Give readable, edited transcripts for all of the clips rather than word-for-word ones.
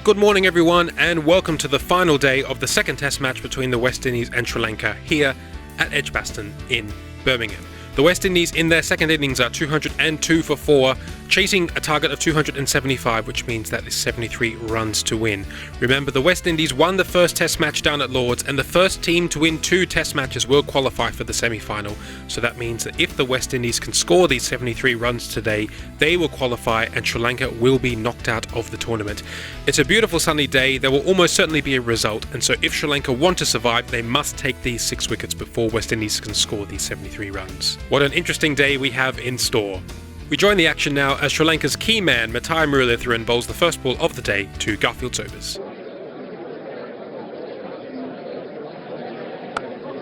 Good morning everyone and welcome to the final day of the second test match between the West Indies and Sri Lanka here at Edgbaston in Birmingham. The West Indies in their second innings are 202 for 4, chasing a target of 275, which means that is 73 runs to win. Remember, the West Indies won the first test match down at Lord's, and the first team to win 2 test matches will qualify for the semi-final. So that means that if the West Indies can score these 73 runs today, they will qualify and Sri Lanka will be knocked out of the tournament. It's a beautiful sunny day, there will almost certainly be a result, and so if Sri Lanka want to survive, they must take these 6 wickets before West Indies can score these 73 runs. What an interesting day we have in store. We join the action now as Sri Lanka's key man Muttiah Muralitharan bowls the first ball of the day to Garfield Sobers.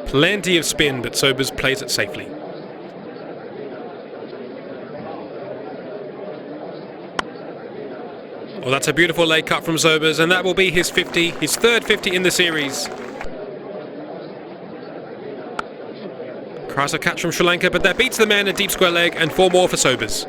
Plenty of spin, but Sobers plays it safely. Well, that's a beautiful leg cut from Sobers, and that will be his 50, his third 50 in the series. Tries a catch from Sri Lanka, but that beats the man a deep square leg, and 4 more for Sobers.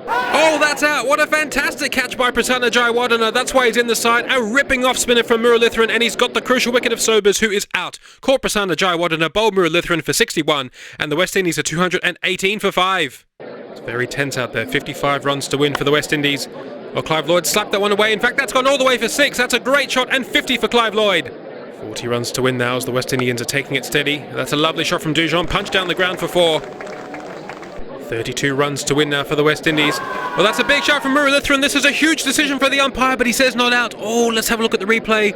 Oh, that's out! What a fantastic catch by Prasanna Jayawardene. That's why he's in the side. A ripping off spinner from Muralitharan, and he's got the crucial wicket of Sobers, who is out. Caught Prasanna Jayawardene, bowled Muralitharan for 61, and the West Indies are 218 for 5. It's very tense out there. 55 runs to win for the West Indies. Well, Clive Lloyd slapped that one away. In fact, that's gone all the way for 6. That's a great shot, and 50 for Clive Lloyd. 40 runs to win now as the West Indians are taking it steady. That's a lovely shot from Dujon, punched down the ground for 4. 32 runs to win now for the West Indies. Well, that's a big shot from Muralitharan. This is a huge decision for the umpire, but he says not out. Oh, let's have a look at the replay.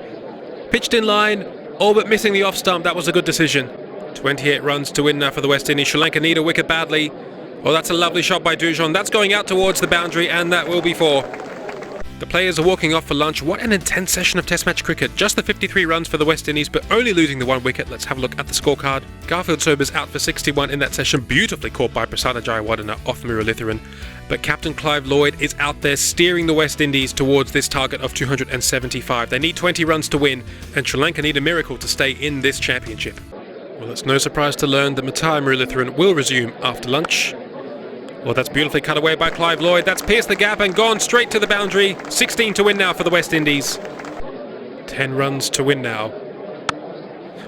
Pitched in line, all but missing the off stump. That was a good decision. 28 runs to win now for the West Indies. Sri Lanka need a wicket badly. Oh, that's a lovely shot by Dujon. That's going out towards the boundary, and that will be 4. The players are walking off for lunch. What an intense session of Test match cricket. Just the 53 runs for the West Indies, but only losing the 1 wicket. Let's have a look at the scorecard. Garfield Sobers out for 61 in that session, beautifully caught by Prasanna Jayawardene off Muralitharan. But Captain Clive Lloyd is out there steering the West Indies towards this target of 275. They need 20 runs to win, and Sri Lanka need a miracle to stay in this championship. Well, it's no surprise to learn that Muttiah Muralitharan will resume after lunch. Well, that's beautifully cut away by Clive Lloyd. That's pierced the gap and gone straight to the boundary. 16 to win now for the West Indies. 10 runs to win now.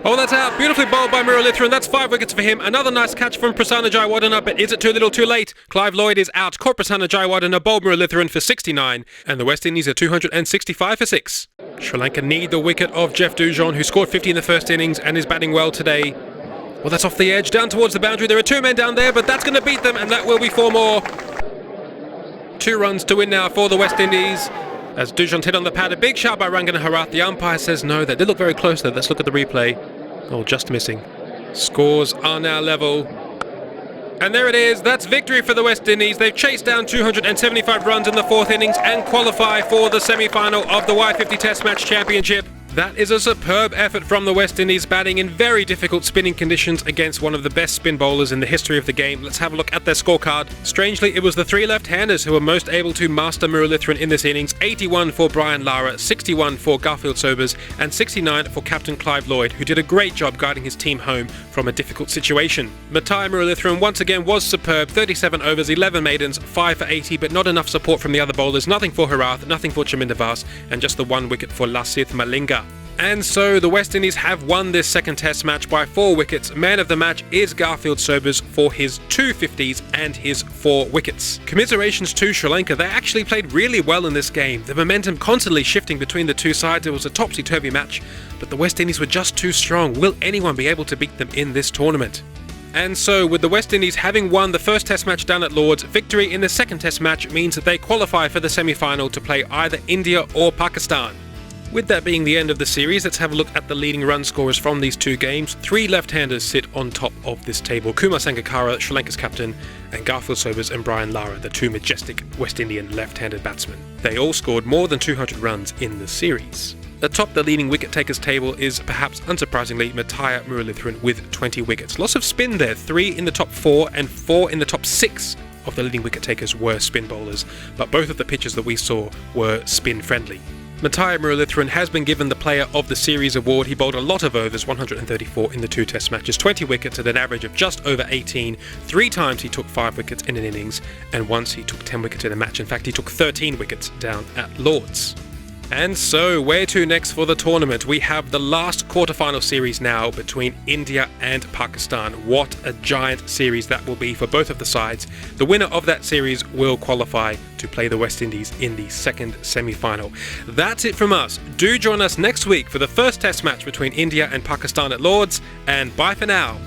Oh, that's out. Beautifully bowled by Muralitharan. That's 5 wickets for him. Another nice catch from Prasanna Jayawardene, but is it too little too late? Clive Lloyd is out. Caught Prasanna Jayawardene, bowled Muralitharan for 69, and the West Indies are 265 for 6. Sri Lanka need the wicket of Jeff Dujon, who scored 50 in the first innings and is batting well today. Well, that's off the edge, down towards the boundary. There are 2 men down there, but that's going to beat them, and that will be 4 more. 2 runs to win now for the West Indies. As Dujon's hit on the pad, a big shot by Rangana Harath. The umpire says no. They did look very close there. Let's look at the replay. Oh, just missing. Scores are now level. And there it is. That's victory for the West Indies. They've chased down 275 runs in the 4th innings and qualify for the semi-final of the Y50 Test Match Championship. That is a superb effort from the West Indies, batting in very difficult spinning conditions against one of the best spin bowlers in the history of the game. Let's have a look at their scorecard. Strangely, it was the 3 left-handers who were most able to master Muralitharan in this innings. 81 for Brian Lara, 61 for Garfield Sobers, and 69 for Captain Clive Lloyd, who did a great job guiding his team home from a difficult situation. Muttiah Muralitharan once again was superb. 37 overs, 11 maidens, 5 for 80, but not enough support from the other bowlers. Nothing for Harath, nothing for Chaminda Vas, and just the 1 wicket for Lasith Malinga. And so the West Indies have won this second test match by 4 wickets. Man of the match is Garfield Sobers for his 2 50s and his 4 wickets. Commiserations to Sri Lanka. They actually played really well in this game. The momentum constantly shifting between the 2 sides. It was a topsy-turvy match, but the West Indies were just too strong. Will anyone be able to beat them in this tournament? And so, with the West Indies having won the first test match down at Lord's, victory in the second test match means that they qualify for the semi-final to play either India or Pakistan. With that being the end of the series, let's have a look at the leading run scorers from these 2 games. 3 left-handers sit on top of this table. Kumar Sangakkara, Sri Lanka's captain, and Garfield Sobers and Brian Lara, the 2 majestic West Indian left-handed batsmen. They all scored more than 200 runs in the series. Atop the leading wicket-takers table is, perhaps unsurprisingly, Muttiah Muralitharan with 20 wickets. Lots of spin there, 3 in the top 4 and 4 in the top 6 of the leading wicket-takers were spin bowlers, but both of the pitches that we saw were spin-friendly. Muttiah Muralitharan has been given the Player of the Series award. He bowled a lot of overs, 134 in the 2 Test matches, 20 wickets at an average of just over 18. 3 times he took 5 wickets in an innings, and once he took 10 wickets in a match. In fact, he took 13 wickets down at Lord's. And so, where to next for the tournament? We have the last quarterfinal series now between India and Pakistan. What a giant series that will be for both of the sides. The winner of that series will qualify to play the West Indies in the second semi-final. That's it from us. Do join us next week for the first test match between India and Pakistan at Lord's, and bye for now.